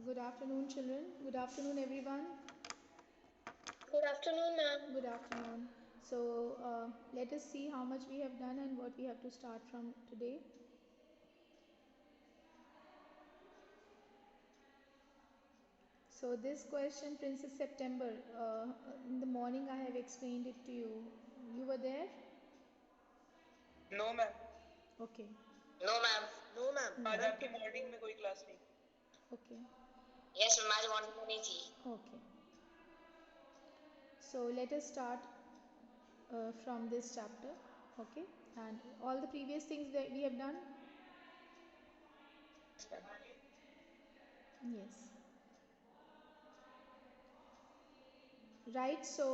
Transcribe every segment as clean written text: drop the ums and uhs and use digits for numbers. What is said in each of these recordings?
Good afternoon, children. Good afternoon, everyone. Good afternoon, ma'am. Good afternoon. So, let us see how much we have done and what we have to start from today. So, this question, Princess September, in the morning I have explained it to you. You were there? No ma'am. Okay. No, ma'am. No, ma'am. No. आज आपकी morning में कोई class नहीं। Okay. Yes, ma'am. आज morning में नहीं थी। Okay. So, let us start from this chapter. Okay. And all the previous things that we have done. Yes. Right, so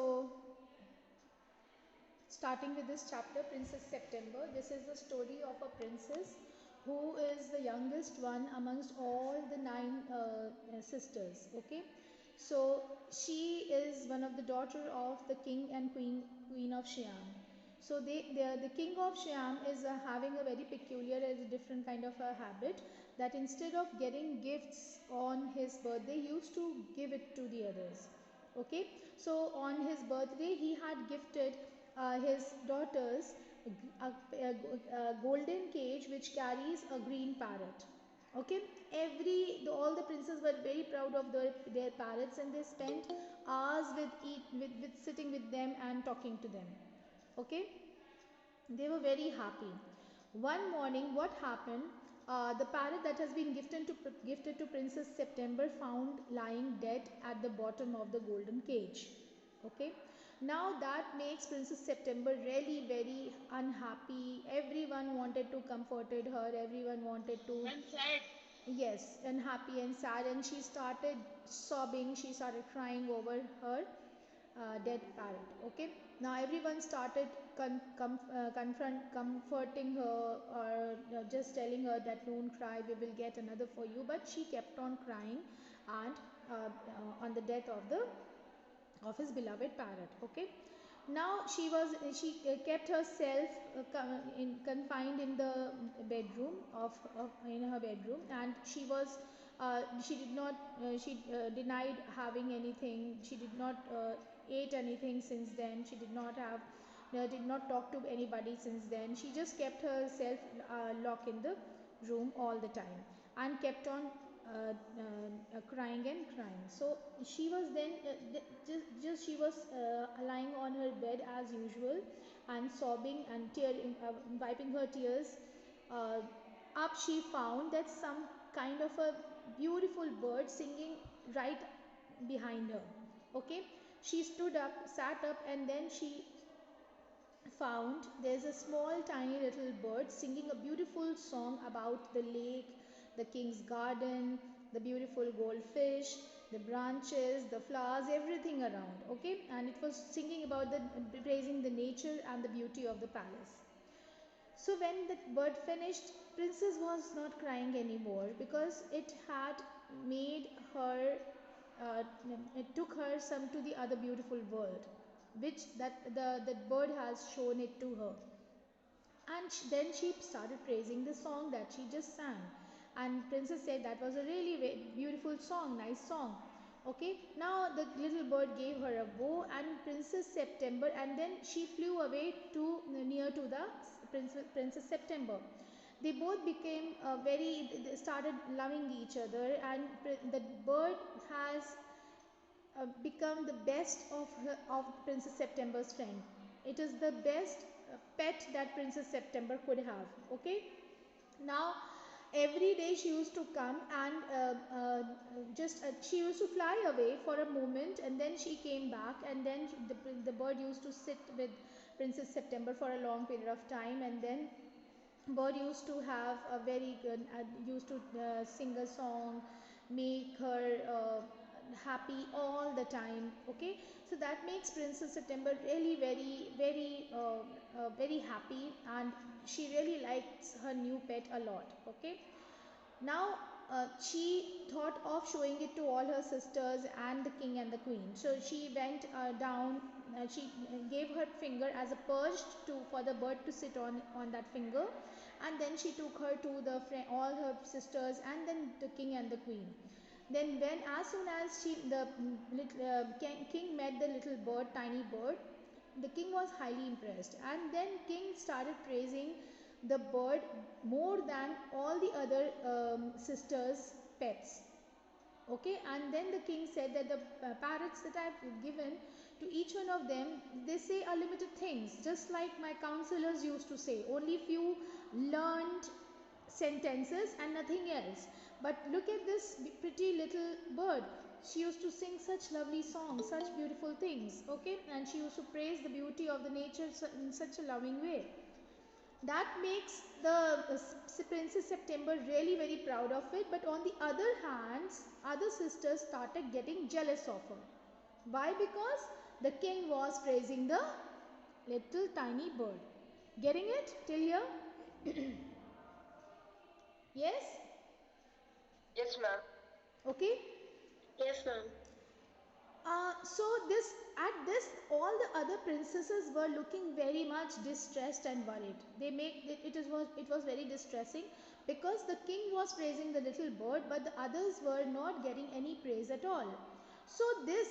starting with this chapter, Princess September. This is the story of a princess who is the youngest one amongst all the nine sisters. Okay, so she is one of the daughter of the king and queen of Siam. So the king of Siam is having a very peculiar and different kind of a habit that instead of getting gifts on his birthday, he used to give it to the others. Okay, so on his birthday he had gifted his daughters a golden cage which carries a green parrot. Okay, all the princes were very proud of their parrots, and they spent hours with sitting with them and talking to them. Okay, they were very happy. One morning, what happened? The parrot that has been gifted to Princess September found lying dead at the bottom of the golden cage. Okay. Now that makes Princess September really very unhappy. Everyone wanted to comforted her. Everyone wanted to. And sad. Yes, unhappy and sad, and she started sobbing. She started crying over her dead parrot. Okay, now everyone started comforting her, or just telling her that don't cry, we will get another for you. But she kept on crying, and on the death of his beloved parrot. Okay, now she kept herself confined in the bedroom in her bedroom, and she did not she denied having anything. She did not ate anything since then. She did not talk to anybody since then. She just kept herself locked in the room all the time and kept on crying and crying. So she was then just she was lying on her bed as usual and sobbing and wiping her tears. Uh, Up she found that some kind of a beautiful bird singing right behind her. Okay, she stood up, sat up, and then she found there's a small tiny little bird singing a beautiful song about the lake, the king's garden, the beautiful goldfish, the branches, the flowers, everything around. Okay, and it was singing about the praising the nature and the beauty of the palace. So when the bird finished, Princess was not crying anymore because it had made her, uh, it took her some to the other beautiful world, which the bird has shown it to her. And then she started praising the song that she just sang. And Princess said that was a really beautiful song, nice song. Okay, now the little bird gave her a bow and Princess September, and then she flew away to near to the Princess September. They both became they started loving each other, and the bird has become the best of Princess September's friend. It is the best pet that Princess September could have. Okay, now every day she used to come and just she used to fly away for a moment, and then she came back, and then the bird used to sit with Princess September for a long period of time, and then bird used to have a very good used to sing a song, make her happy all the time. Okay, so that makes Princess September really very happy, and she really likes her new pet a lot. Okay, now she thought of showing it to all her sisters and the king and the queen. So she went down. She gave her finger as a perch for the bird to sit on that finger, and then she took her to all her sisters and then the king and the queen. Then when as soon as king met the little bird, tiny bird, the king was highly impressed, and then king started praising the bird more than all the other sisters' pets. Okay, and then the king said that the parrots that I've given to each one of them, they say unlimited things, just like my counselors used to say, only few learned sentences and nothing else. But look at this pretty little bird, she used to sing such lovely songs, such beautiful things. Okay, and she used to praise the beauty of the nature in such a loving way. That makes the Princess September really very proud of it. But on the other hand, other sisters started getting jealous of her. Why? Because the king was praising the little tiny bird. Getting it till here? Yes? Yes, ma'am. Okay. Yes, ma'am. So this at this all the other princesses were looking very much distressed and worried. They make it was very distressing because the king was praising the little bird, but the others were not getting any praise at all. So they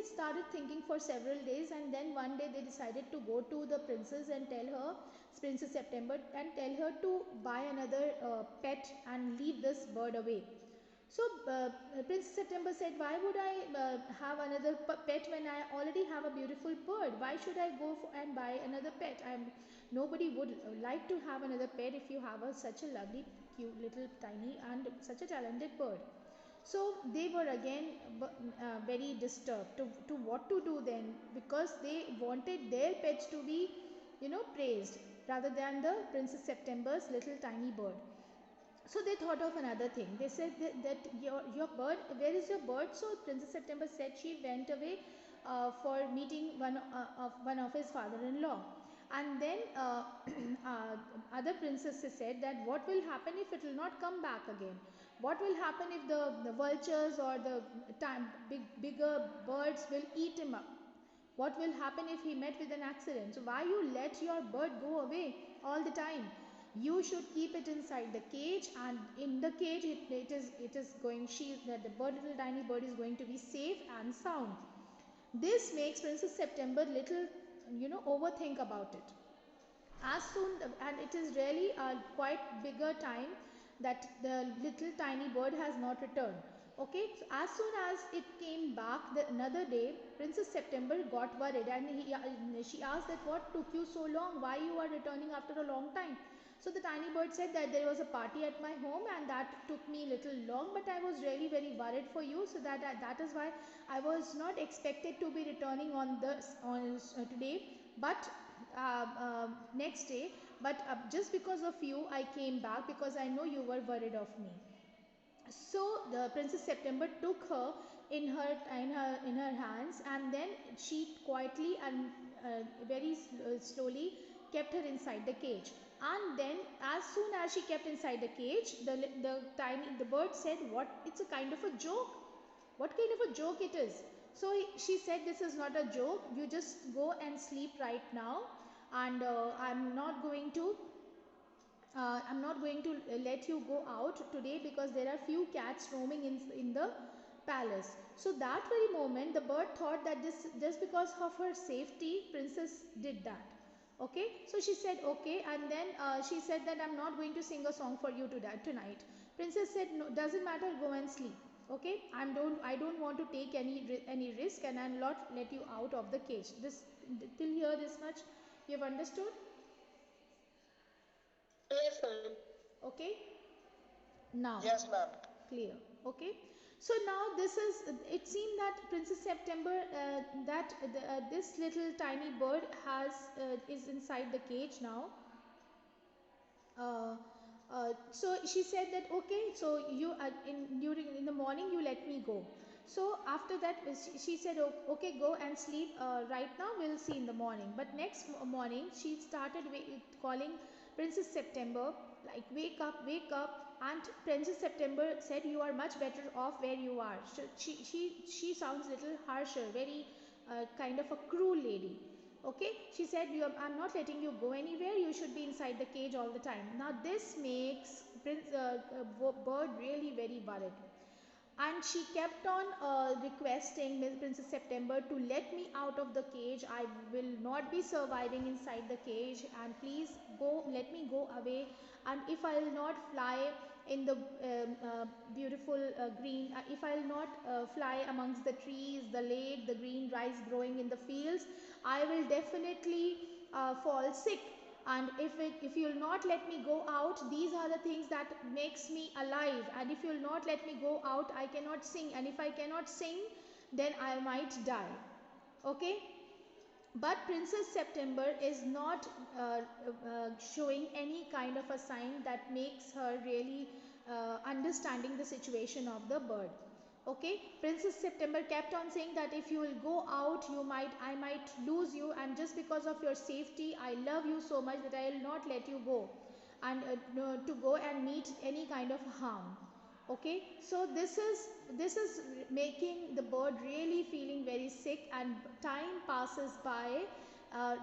started thinking for several days, and then one day they decided to go to the princess and tell her, Princess September, and tell her to buy another pet and leave this bird away. So Princess September said, why would I have another pet when I already have a beautiful bird? Why should I go and buy another pet? Nobody would like to have another pet if you have such a lovely, cute, little, tiny and such a talented bird. So they were again very disturbed to what to do then, because they wanted their pets to be, praised rather than the Princess September's little tiny bird. So they thought of another thing. They said that your bird, where is your bird? So Princess September said she went away for meeting one of his father-in-law. And then other princesses said that what will happen if it will not come back again? What will happen if the vultures or the bigger birds will eat him up? What will happen if he met with an accident? So why you let your bird go away all the time? You should keep it inside the cage, and in the cage it is going, that the bird, little tiny bird, is going to be safe and sound. This makes Princess September little, overthink about it. As soon, and it is really a quite bigger time that the little tiny bird has not returned. Okay, so as soon as it came back another day, Princess September got worried, and she asked that what took you so long, why you are returning after a long time. So the tiny bird said that there was a party at my home and that took me little long, but I was really very worried for you, so that is why I was not expected to be returning on today, but next day. But just because of you I came back, because I know you were worried of me. So the Princess September took her in her hands, and then she quietly and very slowly kept her inside the cage. And then as soon as she kept inside the cage, the bird said, what, it's a kind of a joke, what kind of a joke it is? So she said, this is not a joke, you just go and sleep right now, and I'm not going to let you go out today, because there are few cats roaming in the palace. So that very moment the bird thought that this, just because of her safety, princess did that. Okay, so she said okay, and then she said that I'm not going to sing a song for you tonight. Princess said, no, doesn't matter, go and sleep. Okay, I don't want to take any risk, and I'll not let you out of the cage. This, till here, this much you've understood? Yes, ma'am. Okay, now Yes, ma'am. clear. Okay, so now this is, it seemed that Princess September, that this little tiny bird is inside the cage now. uh, so she said that okay, so you in the morning you let me go. So after that she said, okay, go and sleep right now, we'll see in the morning. But next morning she started calling Princess September, like, wake up. And Princess September said, you are much better off where you are. So she sounds little harsher, very kind of a cruel lady. Okay, she said, I'm not letting you go anywhere, you should be inside the cage all the time. Now this makes Bird really very worried. and she kept on requesting Princess September to let me out of the cage. I will not be surviving inside the cage, and please go, let me go away. And if I will not fly in the beautiful green, if I will not fly amongst the trees, the lake, the green rice growing in the fields, I will definitely fall sick. And if you'll not let me go out, these are the things that makes me alive. And if you'll not let me go out, I cannot sing, and if I cannot sing, then I might die. Okay, but Princess September is not showing any kind of a sign that makes her really understanding the situation of the bird. Okay, Princess September kept on saying that if you will go out, I might lose you, and just because of your safety, I love you so much that I will not let you go, and no, to go and meet any kind of harm. Okay, so this is making the bird really feeling very sick, and time passes by.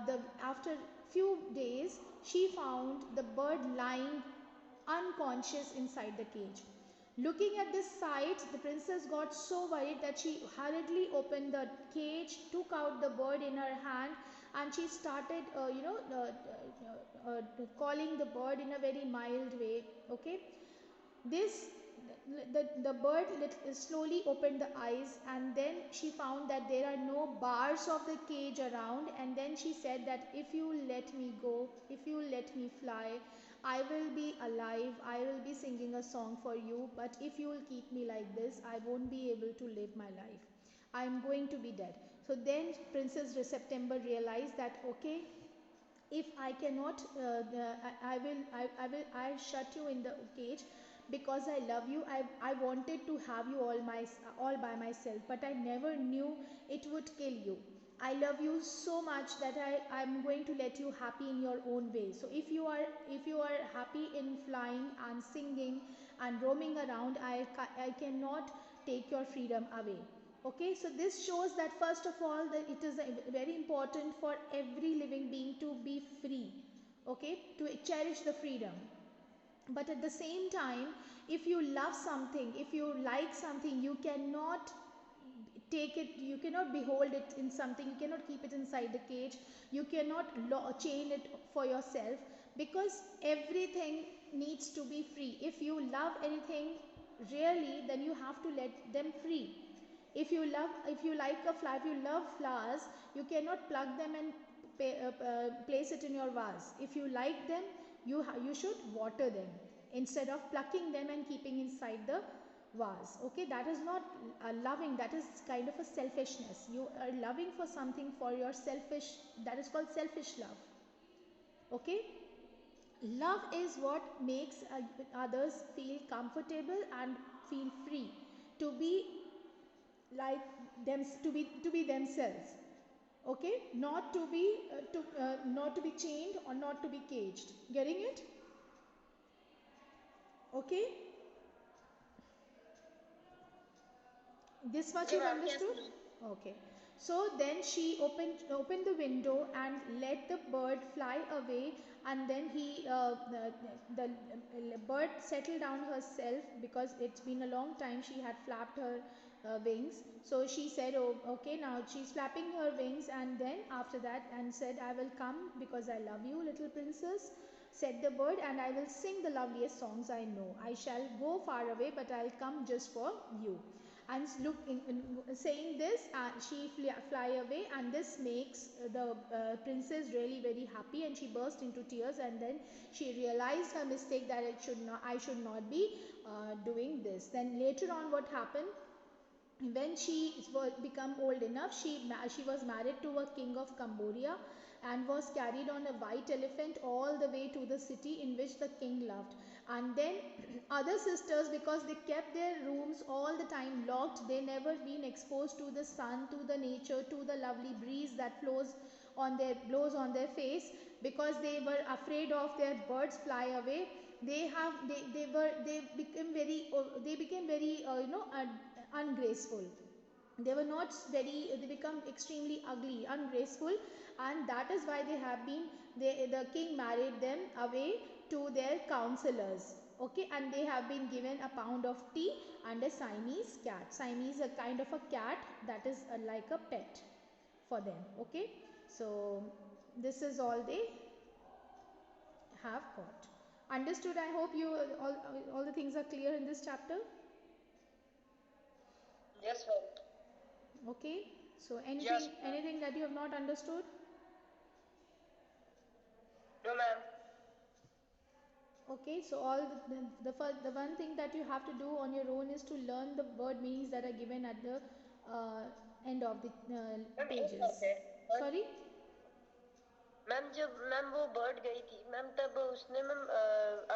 The After few days, she found the bird lying unconscious inside the cage. Looking at this sight, the princess got so worried that she hurriedly opened the cage, took out the bird in her hand, and she started calling the bird in a very mild way. Okay, this the bird slowly opened the eyes, and then she found that there are no bars of the cage around, and then she said that if you let me go, if you let me fly, I will be alive, I will be singing a song for you, but if you will keep me like this, I won't be able to live my life, I am going to be dead. So then Princess September realized that okay, if I cannot I shut you in the cage because I love you. I wanted to have you all by myself, but I never knew it would kill you. I love you so much that I'm going to let you happy in your own way. So if you are happy in flying and singing and roaming around, I cannot take your freedom away. Okay, so this shows that first of all that it is very important for every living being to be free. Okay, to cherish the freedom. But at the same time, if you love something, if you like something, you cannot take it, you cannot behold it in something, you cannot keep it inside the cage, you cannot chain it for yourself, because everything needs to be free. If you love anything really, then you have to let them free. If you like a flower, if you love flowers, you cannot pluck them and place it in your vase. If you like them, you should water them instead of plucking them and keeping inside the vase. Okay, that is not loving, that is kind of a selfishness. You are loving for something for your selfish, that is called selfish love. Okay, love is what makes others feel comfortable and feel free to be like them, to be themselves. Okay, not to be not to be chained or not to be caged. Getting it? Okay, this much Okay, you've ma'am. Yes, understood? ma'am. Okay, so then she opened the window and let the bird fly away, and then the bird settled down herself because it's been a long time she had flapped her wings. So she said, oh okay, now she's flapping her wings, and then after that and said, I will come because I love you, little princess, said the bird, and I will sing the loveliest songs I know. I shall go far away, but I'll come just for you. And look, saying this, she fly away, and this makes the princess really very happy, and she burst into tears, and then she realized her mistake, that I should not be doing this. Then later on, what happened? When she become old enough, she was married to a king of Cambodia, and was carried on a white elephant all the way to the city in which the king loved. And then other sisters, because they kept their rooms all the time locked, they never been exposed to the sun, to the nature, to the lovely breeze that blows on their face, because they were afraid of their birds fly away. They became very ungraceful. They were not very, they become extremely ugly, ungraceful, and that is why the king married them away to their counselors. Okay, and they have been given a pound of tea and a Siamese cat. Siamese a kind of a cat that is like a pet for them. Okay, so this is all they have got. Understood? I hope you all the things are clear in this chapter. Yes, ma'am. Okay, so Yes, ma'am. anything that you have not understood? No, ma'am. Okay, so all the one thing that you have to do on your own is to learn the word meanings that are given at the end of the ma'am एक बात pages. है bird Sorry? Ma'am जब ma'am वो bird गई थी ma'am तब उसने ma'am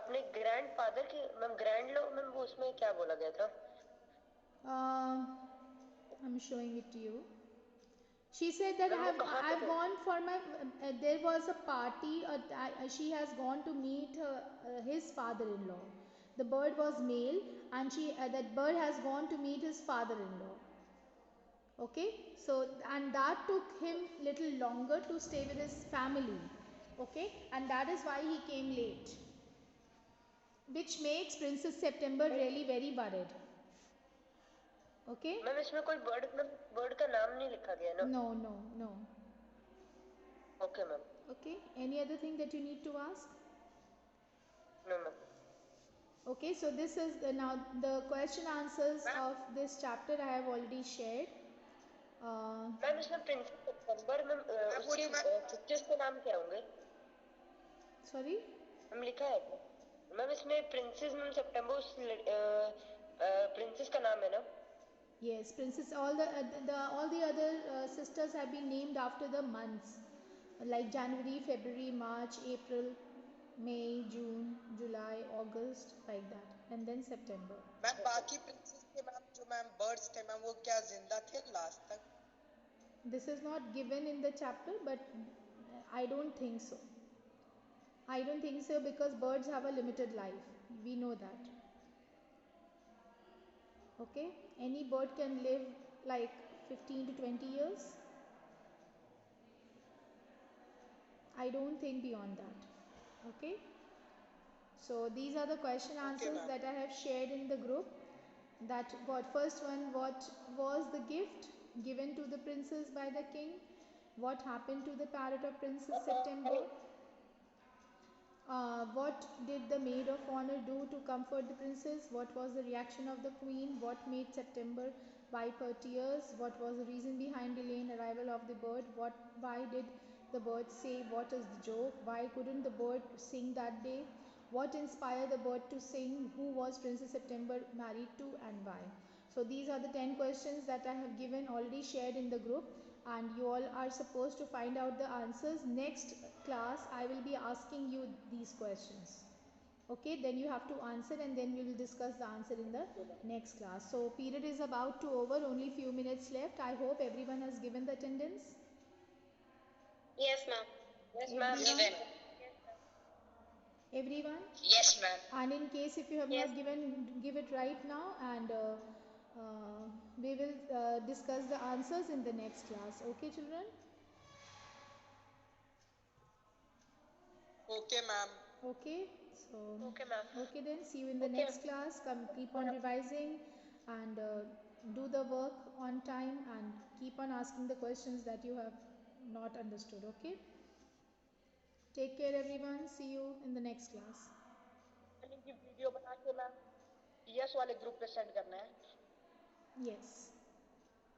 अपने ग्रैंडफादर के मैम ग्रैंड लो मैम वो उसमें क्या बोला गया था I'm showing it to you. She said that ma'am वो कहाँ पे I've थे gone for my there was a party she has gone to meet his father-in-law. The bird was male and she that bird has gone to meet his father-in-law. Okay, so and that took him little longer to stay with his family. Okay, and that is why he came late, which makes Princess September really very worried. Okay, ma'am इसमें कोई bird का नाम नहीं लिखा गया ना no, no, no. Okay ma'am Okay, any other thing that you need to ask? No ma'am Okay, so this is now the question answers of this chapter I have already shared. Ma'am इसमें princess सितंबर ma'am उसके pictures के नाम क्या होंगे Sorry? Ma'am लिखा है क्या ma'am इसमें प्रिंसेस मैम सितंबर उस प्रिंसेस का नाम है ना Yes, princess. All the other sisters have been named after the months, like January, February, March, April, May, June, July, August, like that, and then September. Ma'am बाकी princess के ma'am जो ma'am birds थे ma'am वो क्या जिंदा थे last तक This is not given in the chapter, but I don't think so. I don't think so because birds have a limited life. We know that. Okay, any bird can live like 15 to 20 years. I don't think beyond that. Okay, so these are the question answers that I have shared in the group. That what first one, what was the gift given to the princess by the king? What happened to the parrot of Princess September? What did the maid of honor do to comfort the princess? What was the reaction of the queen? What made September wipe her tears? What was the reason behind delaying arrival of the bird? Why did the bird say? What is the joke? Why couldn't the bird sing that day? What inspired the bird to sing? Who was Princess September married to and why? So these are the 10 questions that I have given already shared in the group, and you all are supposed to find out the answers. Next class I will be asking you these questions. Okay, then you have to answer and then we will discuss the answer in the next class. So period is about to over, only few minutes left. I hope everyone has given the attendance. Yes, ma'am. Yes ma'am Everyone? Everyone? Yes ma'am And in case if you have Yes. not given, give it right now, and we will discuss the answers in the next class. Okay, children? Okay ma'am Okay, so okay ma'am okay then, see you in the Okay. next class. Come, keep on revising and do the work on time and keep on asking the questions that you have not understood. Okay, take care everyone. See you in the next class. Video बना के ma'am yes वाले group पे send करना है Yes.